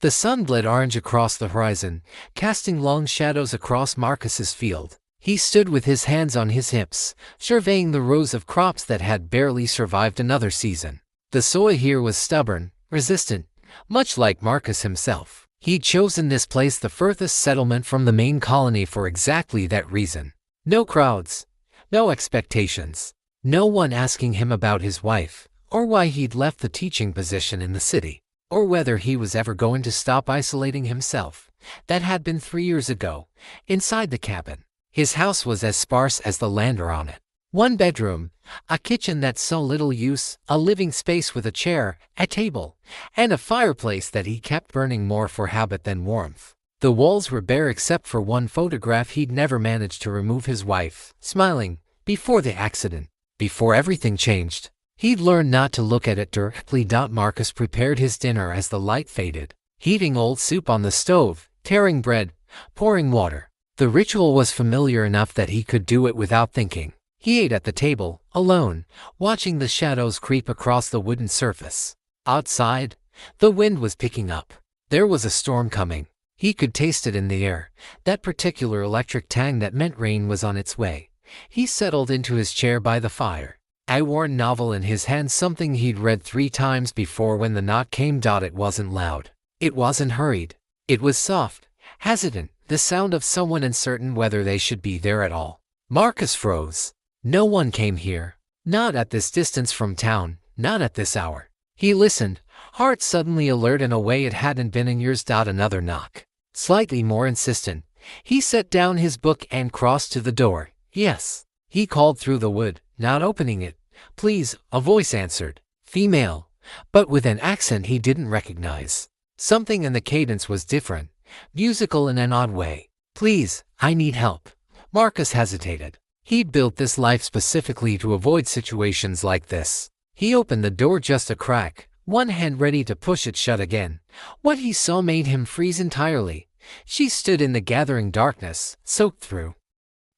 The sun bled orange across the horizon, casting long shadows across Marcus's field. He stood with his hands on his hips, surveying the rows of crops that had barely survived another season. The soil here was stubborn, resistant, much like Marcus himself. He'd chosen this place the furthest settlement from the main colony for exactly that reason. No crowds, no expectations, no one asking him about his wife, or why he'd left the teaching position in the city, or whether he was ever going to stop isolating himself. That had been 3 years ago, inside the cabin. His house was as sparse as the land around it. One bedroom, a kitchen that saw little use, a living space with a chair, a table, and a fireplace that he kept burning more for habit than warmth. The walls were bare except for one photograph he'd never managed to remove, his wife, smiling, before the accident, before everything changed. He'd learned not to look at it directly. Marcus prepared his dinner as the light faded, heating old soup on the stove, tearing bread, pouring water. The ritual was familiar enough that he could do it without thinking. He ate at the table, alone, watching the shadows creep across the wooden surface. Outside, the wind was picking up. There was a storm coming. He could taste it in the air, that particular electric tang that meant rain was on its way. He settled into his chair by the fire, a worn novel in his hand, something he'd read 3 times before when the knock came. It wasn't loud. It wasn't hurried. It was soft, hesitant, the sound of someone uncertain whether they should be there at all. Marcus froze. No one came here. Not at this distance from town, not at this hour. He listened, heart suddenly alert in a way it hadn't been in years. Another knock, slightly more insistent. He set down his book and crossed to the door. Yes, he called through the wood, not opening it. Please, a voice answered. Female, but with an accent he didn't recognize. Something in the cadence was different, musical in an odd way. Please, I need help. Marcus hesitated. He'd built this life specifically to avoid situations like this. He opened the door just a crack, one hand ready to push it shut again. What he saw made him freeze entirely. She stood in the gathering darkness, soaked through.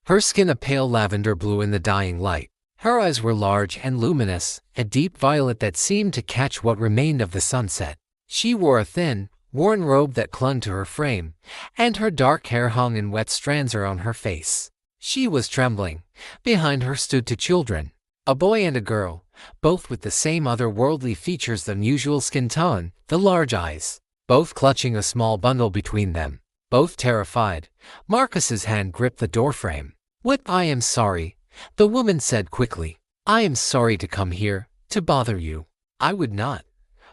Her skin a pale lavender blue in the dying light. Her eyes were large and luminous, a deep violet that seemed to catch what remained of the sunset. She wore a thin, worn robe that clung to her frame, and her dark hair hung in wet strands around her face. She was trembling. Behind her stood 2 children, a boy and a girl, both with the same otherworldly features, the unusual skin tone, the large eyes, both clutching a small bundle between them, both terrified. Marcus's hand gripped the doorframe. What? I am sorry, the woman said quickly. I am sorry to come here, to bother you. I would not.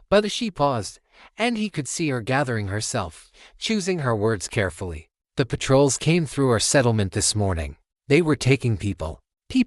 But she paused, and he could see her gathering herself, choosing her words carefully. The patrols came through our settlement this morning. They were taking people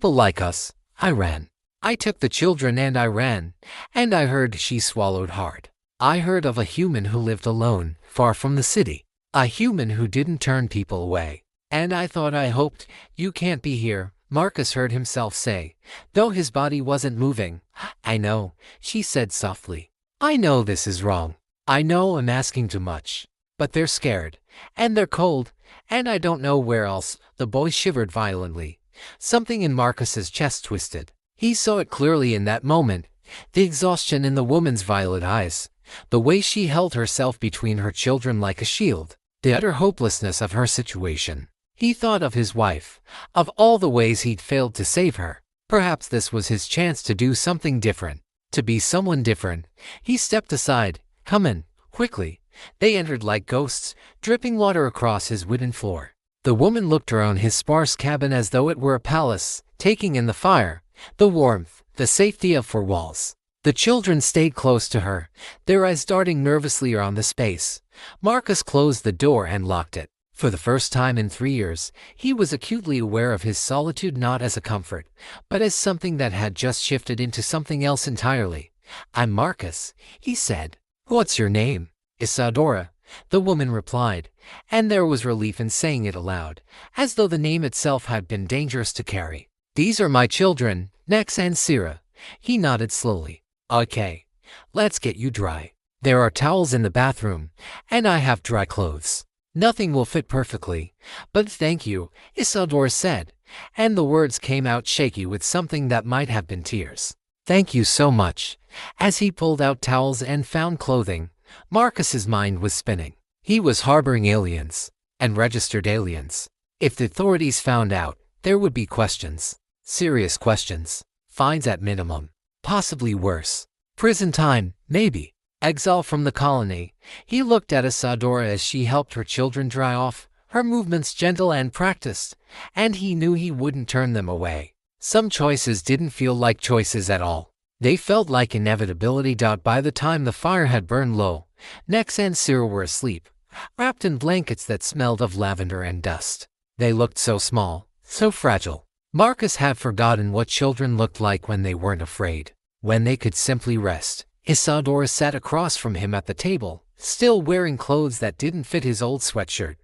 like us. I ran. I took the children and I ran, and I heard. She swallowed hard. I heard of a human who lived alone, far from the city. A human who didn't turn people away. And I thought, I hoped, you can't be here, Marcus heard himself say, though his body wasn't moving. I know, she said softly. I know this is wrong. I know I'm asking too much. But they're scared, and they're cold, and I don't know where else. The boy shivered violently. Something in Marcus's chest twisted. He saw it clearly in that moment, the exhaustion in the woman's violet eyes, the way she held herself between her children like a shield, the utter hopelessness of her situation. He thought of his wife, of all the ways he'd failed to save her. Perhaps this was his chance to do something different, to be someone different. He stepped aside. Come in, quickly. They entered like ghosts, dripping water across his wooden floor. The woman looked around his sparse cabin as though it were a palace, taking in the fire, the warmth, the safety of 4 walls. The children stayed close to her, their eyes darting nervously around the space. Marcus closed the door and locked it. For the first time in 3 years, he was acutely aware of his solitude, not as a comfort, but as something that had just shifted into something else entirely. I'm Marcus, he said. What's your name? Isadora, the woman replied, and there was relief in saying it aloud, as though the name itself had been dangerous to carry. These are my children, Nex and Sira. He nodded slowly. Okay, let's get you dry. There are towels in the bathroom, and I have dry clothes. Nothing will fit perfectly, but thank you, Isadora said, and the words came out shaky with something that might have been tears. Thank you so much. As he pulled out towels and found clothing, Marcus's mind was spinning. He was harboring aliens. And registered aliens. If the authorities found out, there would be questions. Serious questions. Fines at minimum. Possibly worse. Prison time, maybe. Exile from the colony. He looked at Isadora as she helped her children dry off, her movements gentle and practiced, and he knew he wouldn't turn them away. Some choices didn't feel like choices at all. They felt like inevitability. By the time the fire had burned low, Nex and Cyril were asleep, wrapped in blankets that smelled of lavender and dust. They looked so small, so fragile. Marcus had forgotten what children looked like when they weren't afraid, when they could simply rest. Isadora sat across from him at the table, still wearing clothes that didn't fit his old sweatshirt,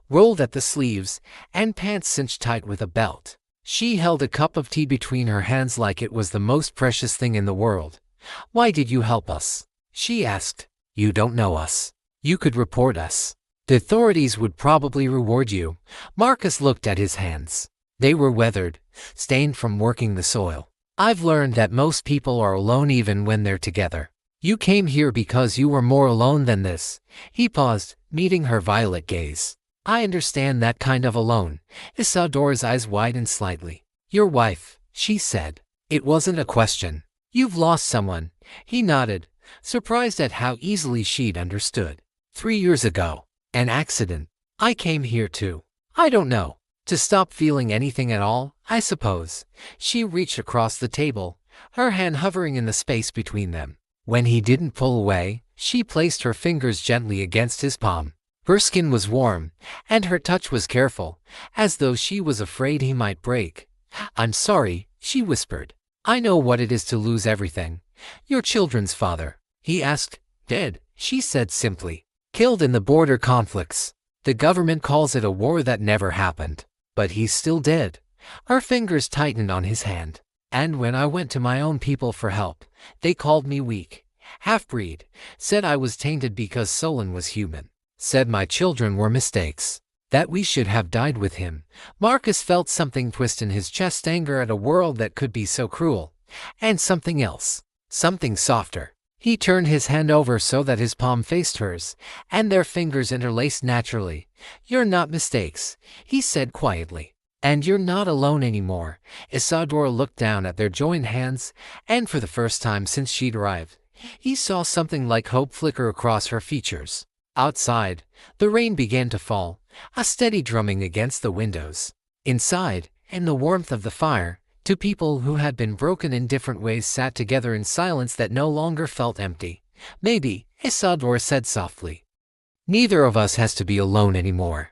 rolled at the sleeves, and pants cinched tight with a belt. She held a cup of tea between her hands like it was the most precious thing in the world. "Why did you help us?" she asked. "You don't know us. You could report us. The authorities would probably reward you." Marcus looked at his hands. They were weathered, stained from working the soil. "I've learned that most people are alone even when they're together. You came here because you were more alone than this." He paused, meeting her violet gaze. "I understand that kind of alone." Isadora's eyes widened slightly. "Your wife," she said. It wasn't a question. "You've lost someone." He nodded, surprised at how easily she'd understood. 3 years ago. An accident. I came here to, I don't know, to stop feeling anything at all, I suppose." She reached across the table, her hand hovering in the space between them. When he didn't pull away, she placed her fingers gently against his palm. Her skin was warm, and her touch was careful, as though she was afraid he might break. "I'm sorry," she whispered. "I know what it is to lose everything." "Your children's father?" he asked. "Dead," she said simply. "Killed in the border conflicts. The government calls it a war that never happened. But he's still dead." Her fingers tightened on his hand. "And when I went to my own people for help, they called me weak. Half-breed. Said I was tainted because Solon was human. Said my children were mistakes. That we should have died with him." Marcus felt something twist in his chest, anger at a world that could be so cruel. And something else. Something softer. He turned his hand over so that his palm faced hers, and their fingers interlaced naturally. "You're not mistakes," he said quietly. "And you're not alone anymore." Isadora looked down at their joined hands, and for the first time since she'd arrived, he saw something like hope flicker across her features. Outside, the rain began to fall, a steady drumming against the windows. Inside, in the warmth of the fire, two people who had been broken in different ways sat together in silence that no longer felt empty. "Maybe," Isadora said softly. "Neither of us has to be alone anymore."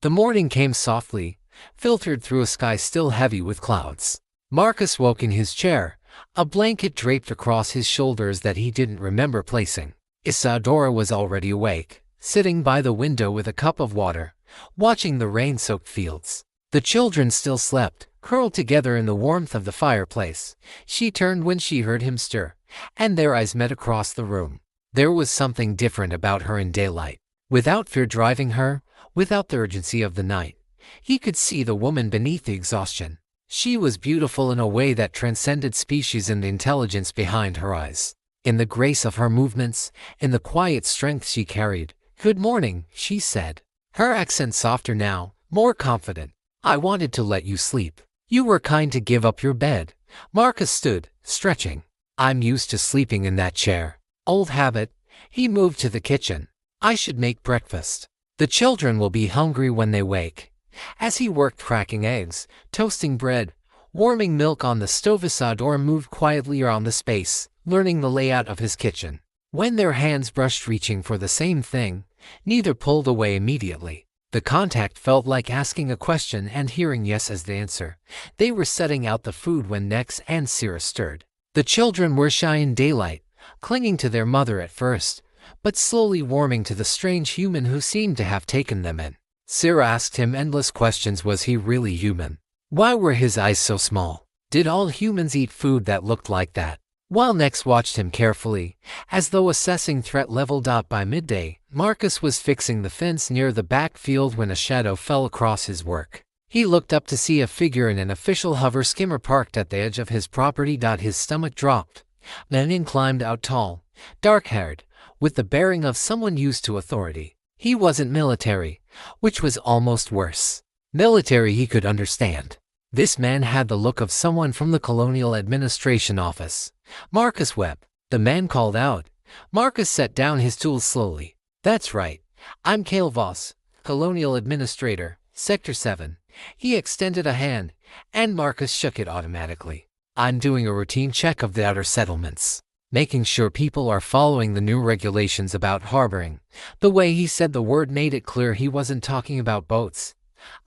The morning came softly, filtered through a sky still heavy with clouds. Marcus woke in his chair, a blanket draped across his shoulders that he didn't remember placing. Isadora was already awake, sitting by the window with a cup of water, watching the rain-soaked fields. The children still slept, curled together in the warmth of the fireplace. She turned when she heard him stir, and their eyes met across the room. There was something different about her in daylight. Without fear driving her, without the urgency of the night, he could see the woman beneath the exhaustion. She was beautiful in a way that transcended species in the intelligence behind her eyes, in the grace of her movements, in the quiet strength she carried. "Good morning," she said, her accent softer now, more confident. "I wanted to let you sleep. You were kind to give up your bed." Marcus stood, stretching. "I'm used to sleeping in that chair. Old habit." He moved to the kitchen. "I should make breakfast. The children will be hungry when they wake." As he worked cracking eggs, toasting bread, warming milk on the stove, Isadora moved quietly around the space, learning the layout of his kitchen. When their hands brushed reaching for the same thing, neither pulled away immediately. The contact felt like asking a question and hearing yes as the answer. They were setting out the food when Nex and Cyril stirred. The children were shy in daylight, clinging to their mother at first, but slowly warming to the strange human who seemed to have taken them in. Cyril asked him endless questions. Was he really human? Why were his eyes so small? Did all humans eat food that looked like that? While Nex watched him carefully, as though assessing threat level. By midday, Marcus was fixing the fence near the backfield when a shadow fell across his work. He looked up to see a figure in an official hover skimmer parked at the edge of his property. His stomach dropped, Lenin climbed out tall, dark-haired, with the bearing of someone used to authority. He wasn't military, which was almost worse. Military he could understand. This man had the look of someone from the Colonial Administration Office. Marcus Webb. The man called out. Marcus set down his tools slowly. That's right. I'm Cale Voss, Colonial Administrator, Sector 7. He extended a hand, and Marcus shook it automatically. I'm doing a routine check of the outer settlements, making sure people are following the new regulations about harboring. The way he said the word made it clear he wasn't talking about boats.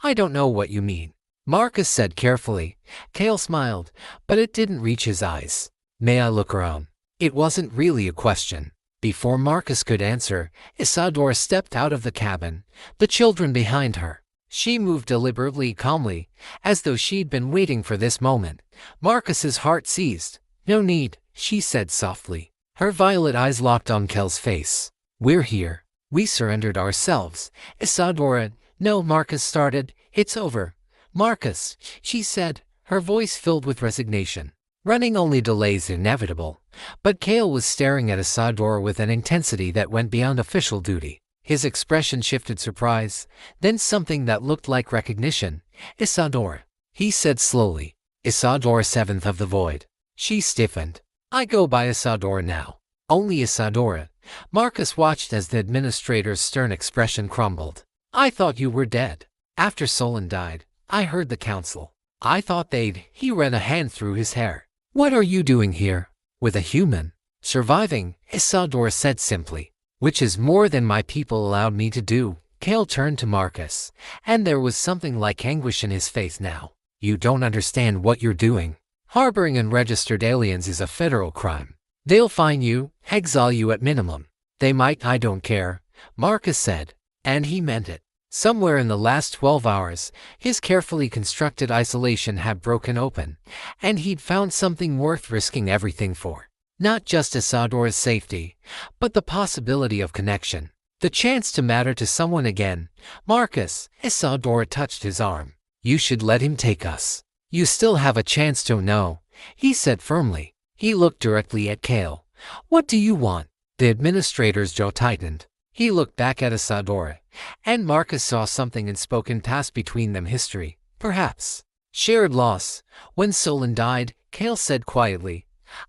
I don't know what you mean, Marcus said carefully. Cale smiled, but it didn't reach his eyes. May I look around? It wasn't really a question. Before Marcus could answer, Isadora stepped out of the cabin, the children behind her. She moved deliberately, calmly, as though she'd been waiting for this moment. Marcus's heart seized. No need, she said softly. Her violet eyes locked on Cale's face. We're here. We surrendered ourselves. Isadora. No, Marcus started. It's over. Marcus, she said, her voice filled with resignation. Running only delays inevitable. But Cale was staring at Isadora with an intensity that went beyond official duty. His expression shifted surprise, then something that looked like recognition. Isadora, he said slowly. Isadora, 7th of the Void. She stiffened. I go by Isadora now. Only Isadora. Marcus watched as the administrator's stern expression crumbled. I thought you were dead. After Solon died, I heard the council. I thought they'd. He ran a hand through his hair. What are you doing here? With a human? Surviving, Isadora said simply. Which is more than my people allowed me to do. Cale turned to Marcus, and there was something like anguish in his face now. You don't understand what you're doing. Harboring unregistered aliens is a federal crime. They'll fine you, exile you at minimum. They might. I don't care, Marcus said. And he meant it. Somewhere in the last 12 hours, his carefully constructed isolation had broken open, and he'd found something worth risking everything for. Not just Isadora's safety, but the possibility of connection. The chance to matter to someone again. Marcus, Isadora touched his arm. You should let him take us. You still have a chance to know, he said firmly. He looked directly at Cale. What do you want? The administrator's jaw tightened. He looked back at Isadora, and Marcus saw something unspoken pass between them. History, perhaps. Shared loss. When Solon died, Cale said quietly,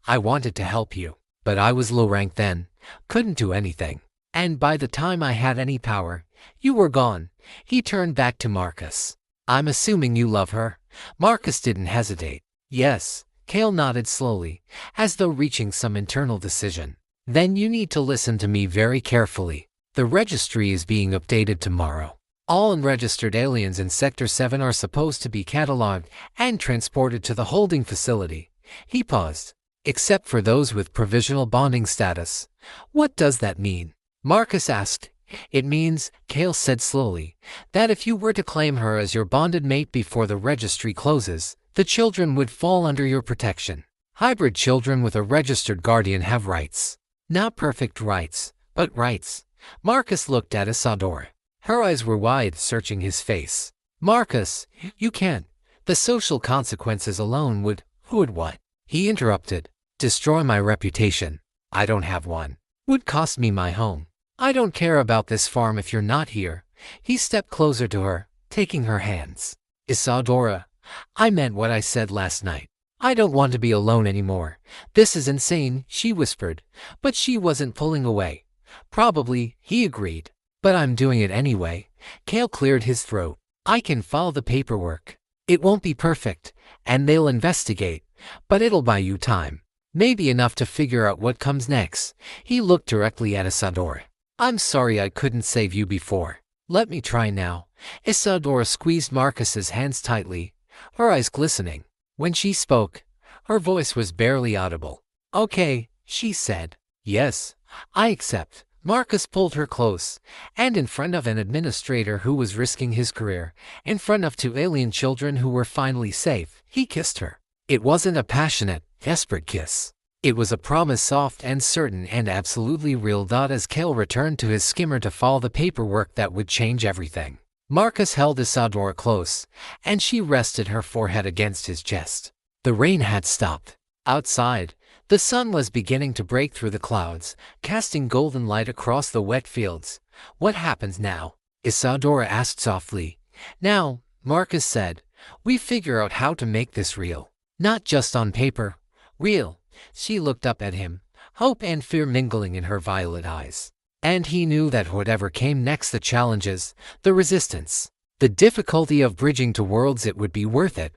I wanted to help you, but I was low rank then, couldn't do anything. And by the time I had any power, you were gone. He turned back to Marcus. I'm assuming you love her. Marcus didn't hesitate. Yes, Cale nodded slowly, as though reaching some internal decision. Then you need to listen to me very carefully. The registry is being updated tomorrow. All unregistered aliens in Sector 7 are supposed to be catalogued and transported to the holding facility. He paused. Except for those with provisional bonding status. What does that mean? Marcus asked. It means, Cale said slowly, that if you were to claim her as your bonded mate before the registry closes, the children would fall under your protection. Hybrid children with a registered guardian have rights. Not perfect rights, but rights. Marcus looked at Isadora. Her eyes were wide, searching his face. Marcus, you can't. The social consequences alone would. Would what? He interrupted. Destroy my reputation. I don't have one. Would cost me my home. I don't care about this farm if you're not here. He stepped closer to her, taking her hands. Isadora, I meant what I said last night. I don't want to be alone anymore. This is insane, she whispered, but she wasn't pulling away. Probably, he agreed. But I'm doing it anyway. Cale cleared his throat. I can file the paperwork. It won't be perfect, and they'll investigate, but it'll buy you time. Maybe enough to figure out what comes next. He looked directly at Isadora. I'm sorry I couldn't save you before. Let me try now. Isadora squeezed Marcus's hands tightly, her eyes glistening. When she spoke, her voice was barely audible. Okay, she said. Yes, I accept. Marcus pulled her close, and in front of an administrator who was risking his career, in front of 2 alien children who were finally safe, he kissed her. It wasn't a passionate, desperate kiss. It was a promise, soft and certain and absolutely real. As Cale returned to his skimmer to file the paperwork that would change everything. Marcus held Isadora close, and she rested her forehead against his chest. The rain had stopped. Outside, The sun was beginning to break through the clouds, casting golden light across the wet fields. "What happens now?" Isadora asked softly. "Now," Marcus said, "we figure out how to make this real. Not just on paper. Real." She looked up at him, hope and fear mingling in her violet eyes. And he knew that whatever came next, the challenges, the resistance, the difficulty of bridging to worlds, it would be worth it,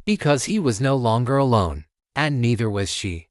because he was no longer alone, and neither was she.